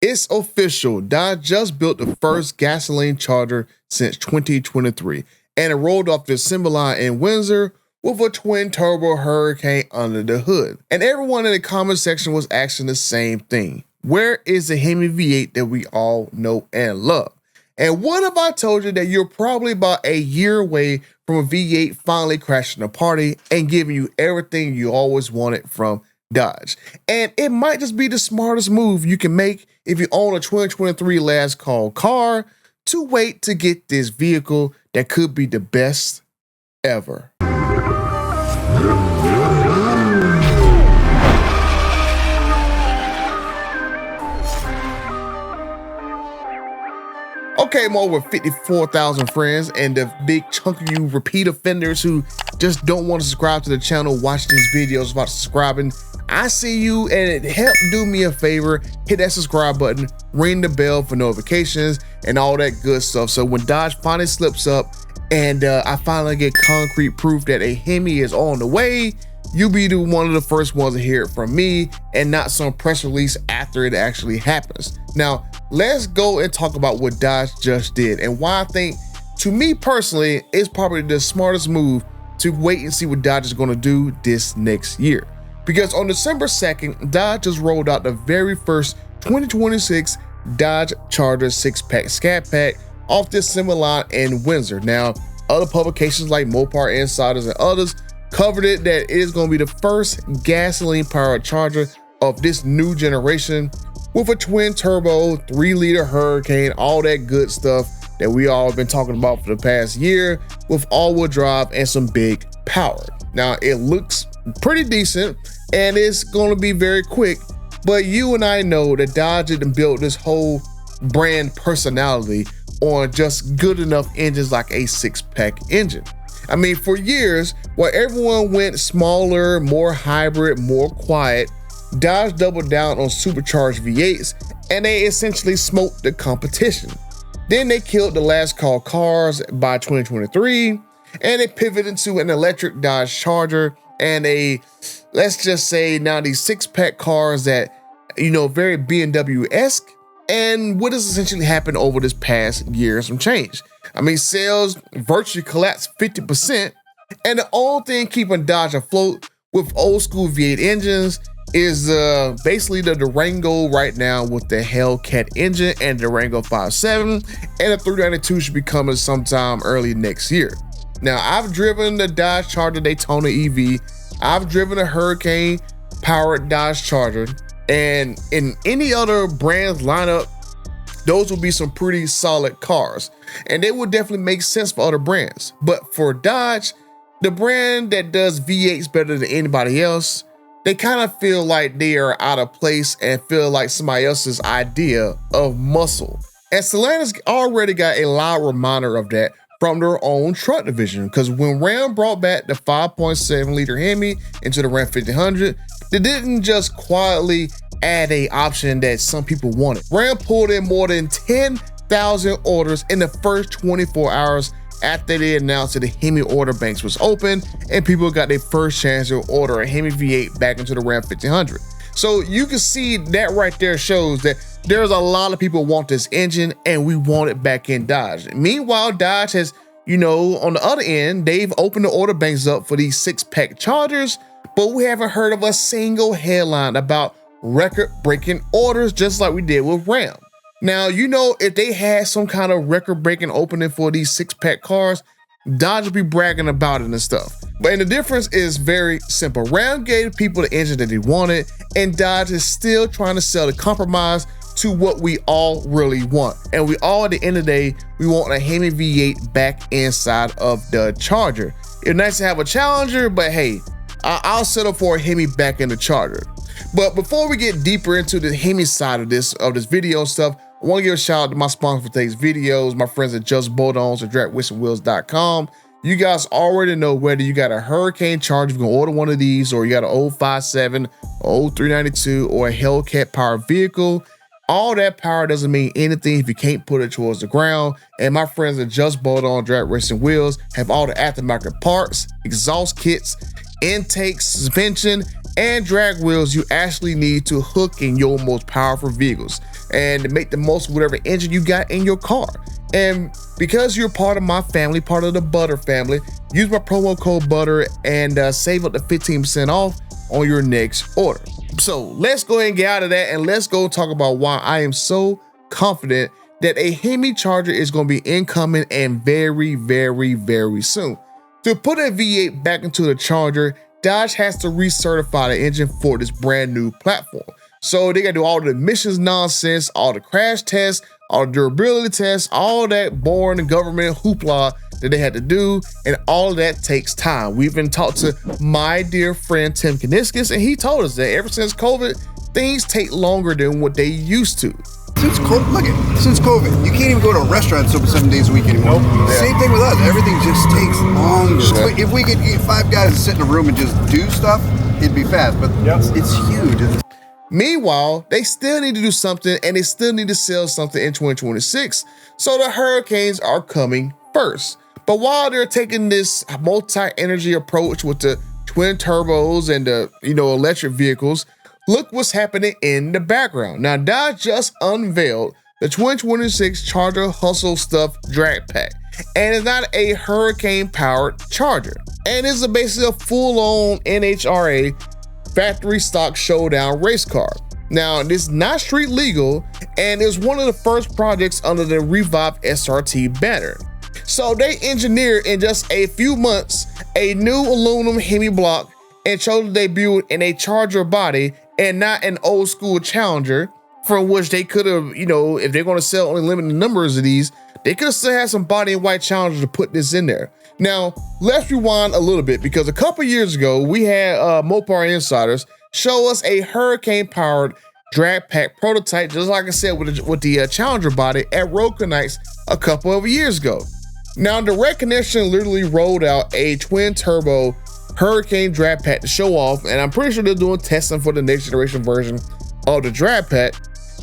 It's official. Dodge just built the first gasoline Charger since 2023, and it rolled off the assembly line in Windsor with a twin-turbo Hurricane under the hood. And everyone in the comment section was asking the same thing. Where is the Hemi V8 that we all know and love? And what if I told you that you're probably about a year away from a V8 finally crashing the party and giving you everything you always wanted from Dodge? And it might just be the smartest move you can make if you own a 2023 last call car to wait to get this vehicle that could be the best ever. Okay, I'm over 54,000 friends and the big chunk of you repeat offenders who just don't want to subscribe to the channel, watch these videos about subscribing. I see you, and it help do me a favor, hit that subscribe button, ring the bell for notifications and all that good stuff. So when Dodge finally slips up and I finally get concrete proof that a Hemi is on the way, you'll be one of the first ones to hear it from me and not some press release after it actually happens. Now, let's go and talk about what Dodge just did and why I think, to me personally, it's probably the smartest move to wait and see what Dodge is going to do this next year. Because on December 2nd, Dodge just rolled out the very first 2026 Dodge Charger 6-pack Scat Pack off the assembly line in Windsor. Now, other publications like Mopar Insiders and others covered it that it is going to be the first gasoline-powered Charger of this new generation with a twin-turbo, 3-liter Hurricane, all that good stuff that we all have been talking about for the past year, with all-wheel drive and some big power. Now, it looks pretty decent, and it's going to be very quick, but you and I know that Dodge didn't build this whole brand personality on just good enough engines like a 6-pack engine. I mean, for years, while everyone went smaller, more hybrid, more quiet, Dodge doubled down on supercharged V8s, and they essentially smoked the competition. Then they killed the last call cars by 2023, and they pivoted to an electric Dodge Charger and let's just say now these 6-pack cars that, very BMW-esque. And what has essentially happened over this past year, some change. I mean, sales virtually collapsed 50%, and the only thing keeping Dodge afloat with old school V8 engines is basically the Durango right now with the Hellcat engine and the Durango 5.7, and the 392 should be coming sometime early next year. Now, I've driven the Dodge Charger Daytona EV, I've driven a Hurricane powered Dodge Charger, and in any other brand's lineup, those would be some pretty solid cars, and they would definitely make sense for other brands. But for Dodge, the brand that does V8s better than anybody else, they kind of feel like they are out of place and feel like somebody else's idea of muscle. And Stellantis already got a loud reminder of that from their own truck division, because when Ram brought back the 5.7-liter Hemi into the Ram 1500, they didn't just quietly add a option that some people wanted. Ram pulled in more than 10,000 orders in the first 24 hours after they announced that the Hemi order banks was open and people got their first chance to order a Hemi V8 back into the Ram 1500. So you can see that right there shows that there's a lot of people want this engine and we want it back in Dodge. Meanwhile, Dodge has, on the other end, they've opened the order banks up for these 6-pack Chargers, but we haven't heard of a single headline about record-breaking orders just like we did with Ram. Now, if they had some kind of record-breaking opening for these 6-pack cars, Dodge would be bragging about it and stuff. But the difference is very simple. Ram gave people the engine that they wanted, and Dodge is still trying to sell the compromise to what we all really want. And we all, at the end of the day, we want a Hemi V8 back inside of the Charger. It's nice to have a Challenger, but hey, I'll settle for a Hemi back in the Charger. But before we get deeper into the Hemi side of this video stuff, I want to give a shout out to my sponsor for today's videos, my friends at Just Bolt-Ons at DragWheelsandWheels.com. You guys already know whether you got a Hurricane Charger, you can order one of these, or you got an old 5.7, old 392, or a Hellcat powered vehicle. All that power doesn't mean anything if you can't put it towards the ground. And my friends at Just Bolt-On Drag Racing Wheels have all the aftermarket parts, exhaust kits, intakes, suspension, and drag wheels you actually need to hook in your most powerful vehicles. and make the most of whatever engine you got in your car. And because you're part of my family, part of the Butter family, use my promo code BUTTER and save up to 15% off on your next order. So let's go ahead and get out of that, and let's go talk about why I am so confident that a Hemi Charger is going to be incoming and very, very, very soon. To put a V8 back into the Charger, Dodge has to recertify the engine for this brand new platform. So they got to do all the emissions nonsense, all the crash tests, all the durability tests, all that boring government hoopla that they had to do, and all of that takes time. We've been talked to my dear friend Tim Kaniskis, and he told us that ever since COVID, things take longer than what they used to. Since COVID, you can't even go to a restaurant that's open 7 days a week anymore. Nope. Yeah. Same thing with us. Everything just takes longer. If we could get 5 guys to sit in a room and just do stuff, it'd be fast. But it's huge. Meanwhile, they still need to do something, and they still need to sell something in 2026. So the Hurricanes are coming first. But while they're taking this multi-energy approach with the twin turbos and the electric vehicles, look what's happening in the background. Now, Dodge just unveiled the 2026 Charger Hustle Stuff Drag Pack, and it's not a Hurricane-powered Charger, and it's basically a full-on NHRA factory stock showdown race car. Now, this is not street legal, and is one of the first projects under the Revive SRT banner. So they engineered in just a few months a new aluminum Hemi block and chose to debut in a Charger body and not an old school Challenger, from which they could have, if they're going to sell only limited numbers of these, they could have still had some body and white Challenger to put this in there. Now, let's rewind a little bit, because a couple years ago, we had Mopar Insiders show us a Hurricane-powered drag pack prototype, just like I said, with the Challenger body at Road Nights a couple of years ago. Now, Direct Connection literally rolled out a twin-turbo Hurricane drag pack to show off, and I'm pretty sure they're doing testing for the next generation version of the drag pack.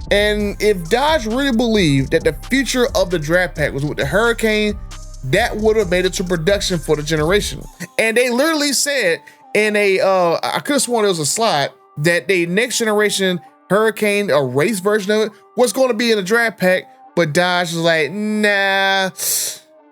And if Dodge really believed that the future of the drag pack was with the Hurricane, that would have made it to production for the generation. And they literally said in I could have sworn there was a slide, that the next generation Hurricane, a race version of it, was going to be in the drag pack, but Dodge was like, nah.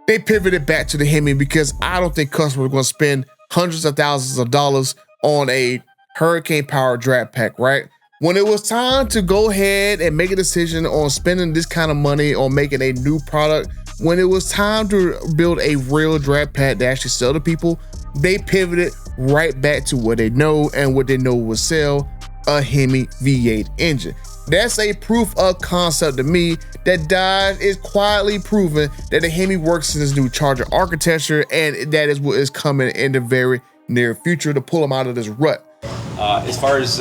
They pivoted back to the Hemi because I don't think customers are going to spend hundreds of thousands of dollars on a Hurricane-powered drag pack, right? When it was time to go ahead and make a decision on spending this kind of money on making a new product, when it was time to build a real drag pack to actually sell to people, they pivoted right back to what they know, and what they know would sell: a Hemi V8 engine. That's a proof of concept to me that Dodge is quietly proving that the Hemi works in this new Charger architecture, and that is what is coming in the very near future to pull them out of this rut. As far as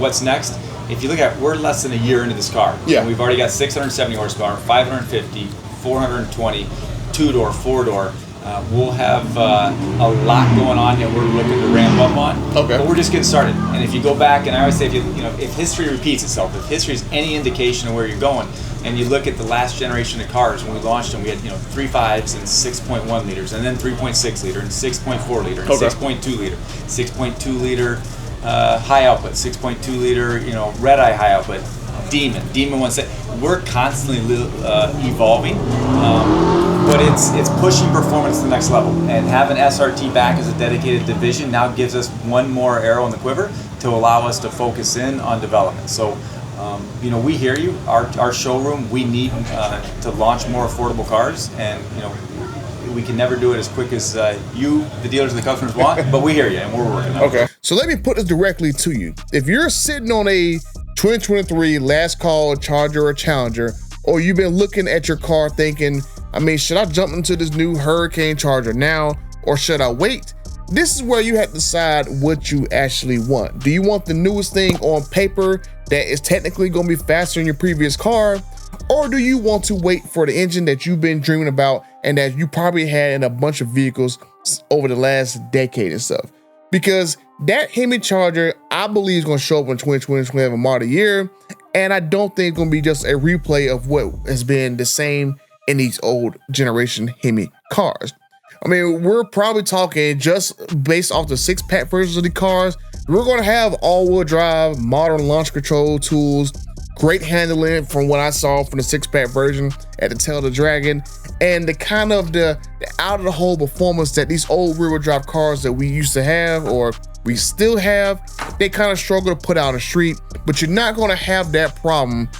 what's next, if you look at, we're less than a year into this car. Yeah. And we've already got 670 horsepower, 550, 420, 2-door, 4-door. We'll have a lot going on that we're looking to ramp up on. Okay. But we're just getting started. And if you go back, and I always say, if history repeats itself, if history is any indication of where you're going, and you look at the last generation of cars, when we launched them, we had 3.5s and 6.1 liters, and then 3.6 liter and 6.4 liter and 6.2 liter, 6.2 liter high output, 6.2 liter red eye high output, Demon 1.6. We're constantly evolving. But it's pushing performance to the next level, and having SRT back as a dedicated division now gives us one more arrow in the quiver to allow us to focus in on development. So, we hear you. Our showroom, we need to launch more affordable cars, and we can never do it as quick as you, the dealers, and the customers want. But we hear you, and we're working on it. Okay. So let me put this directly to you. If you're sitting on a 2023 last call Charger or Challenger, or you've been looking at your car thinking, should I jump into this new Hurricane Charger now, or should I wait? This is where you have to decide what you actually want. Do you want the newest thing on paper that is technically going to be faster than your previous car? Or do you want to wait for the engine that you've been dreaming about and that you probably had in a bunch of vehicles over the last decade and stuff? Because that Hemi Charger, I believe, is going to show up in 2020-2021 model year, and I don't think it's going to be just a replay of what has been the same in these old generation Hemi cars. We're probably talking, just based off the 6-pack versions of the cars, we're going to have all-wheel drive, modern launch control tools, great handling from what I saw from the 6-pack version at the Tail of the Dragon, and the kind of the out of the hole performance that these old rear-wheel drive cars that we used to have, or we still have, they kind of struggle to put out a street. But you're not going to have that problem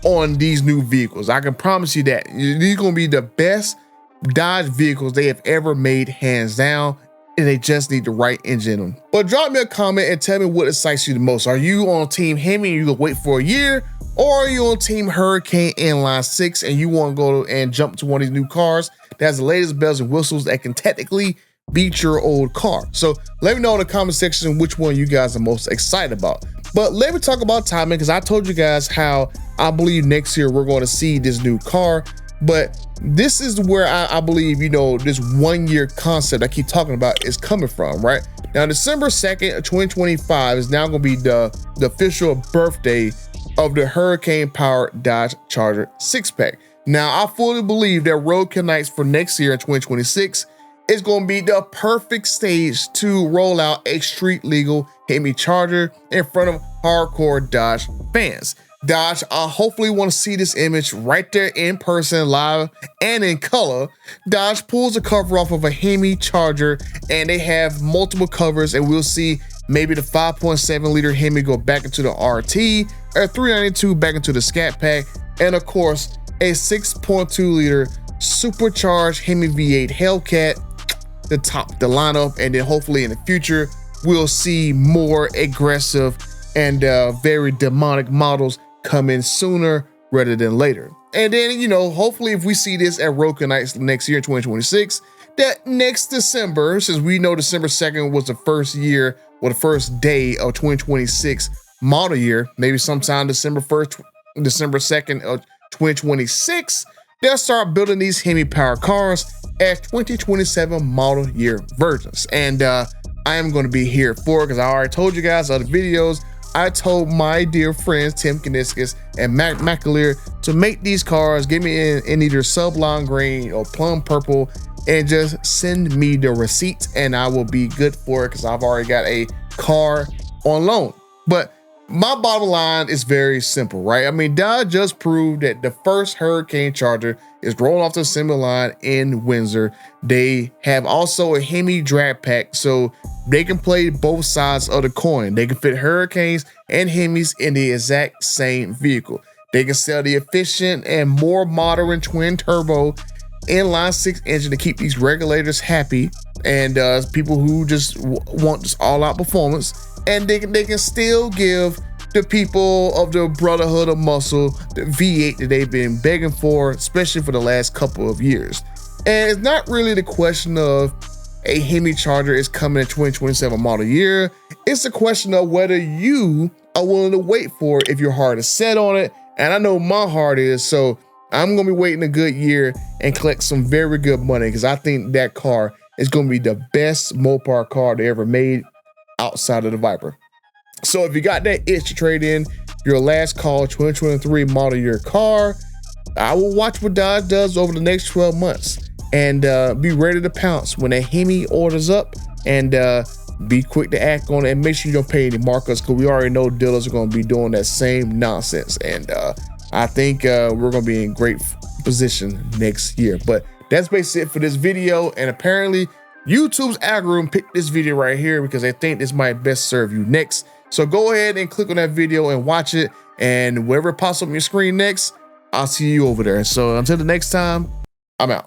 on these new vehicles. I can promise you that. These are going to be the best Dodge vehicles they have ever made, hands down, and they just need the right engine in them. But drop me a comment and tell me what excites you the most. Are you on Team Hemi and you gonna wait for a year? Or are you on Team Hurricane Inline 6 and you want to go and jump to one of these new cars that has the latest bells and whistles that can technically beat your old car? So let me know in the comment section which one you guys are most excited about. But let me talk about timing, because I told you guys how I believe next year we're going to see this new car. But this is where I believe, you know, this 1 year concept I keep talking about is coming from, right? Now, December 2nd of 2025 is now going to be the official birthday of the hurricane-powered Dodge Charger 6-pack. Now, I fully believe that Roadkill Nights for next year in 2026 is going to be the perfect stage to roll out a street-legal Hemi Charger in front of hardcore Dodge fans. Dodge, I hopefully want to see this image right there in person, live and in color. Dodge pulls the cover off of a Hemi Charger, and they have multiple covers, and we'll see maybe the 5.7 liter Hemi go back into the RT, or 392 back into the Scat Pack, and of course, a 6.2 liter supercharged Hemi V8 Hellcat to top the lineup. And then hopefully in the future, we'll see more aggressive and very demonic models come in sooner rather than later. And then, you know, hopefully if we see this at Roadkill Nights next year in 2026, that next December, since we know December 2nd was the first year or the first day of 2026 model year, maybe sometime December 1st, December 2nd of 2026, they'll start building these Hemi power cars as 2027 model year versions. And I am going to be here for it, because I already told you guys other videos. I told my dear friends Tim Kaniskis and Matt McAleer to make these cars, get me in either sublime green or plum purple, and just send me the receipts and I will be good for it, because I've already got a car on loan. But my bottom line is very simple, right? I mean, Dodge just proved that the first Hurricane Charger is rolling off the assembly line in Windsor. They have also a Hemi drag pack, so they can play both sides of the coin. They can fit Hurricanes and Hemis in the exact same vehicle. They can sell the efficient and more modern twin turbo inline 6 engine to keep these regulators happy, and people who just want this all-out performance. And they can still give the people of the Brotherhood of Muscle the V8 that they've been begging for, especially for the last couple of years. And it's not really the question of a Hemi Charger is coming in 2027 model year. It's a question of whether you are willing to wait for it, if your heart is set on it. And I know my heart is, so I'm gonna be waiting a good year and collect some very good money, because I think that car is gonna be the best Mopar car they ever made outside of the Viper. So if you got that itch to trade in your last call 2023 model year car, I will watch what Dodge does over the next 12 months and be ready to pounce when a Hemi orders up, and be quick to act on it, and make sure you don't pay any markups, because we already know dealers are going to be doing that same nonsense. And I think we're going to be in great position next year. But that's basically it for this video. And apparently YouTube's algorithm picked this video right here because they think this might best serve you next. So go ahead and click on that video and watch it, and wherever it pops up on your screen next, I'll see you over there. So until the next time, I'm out.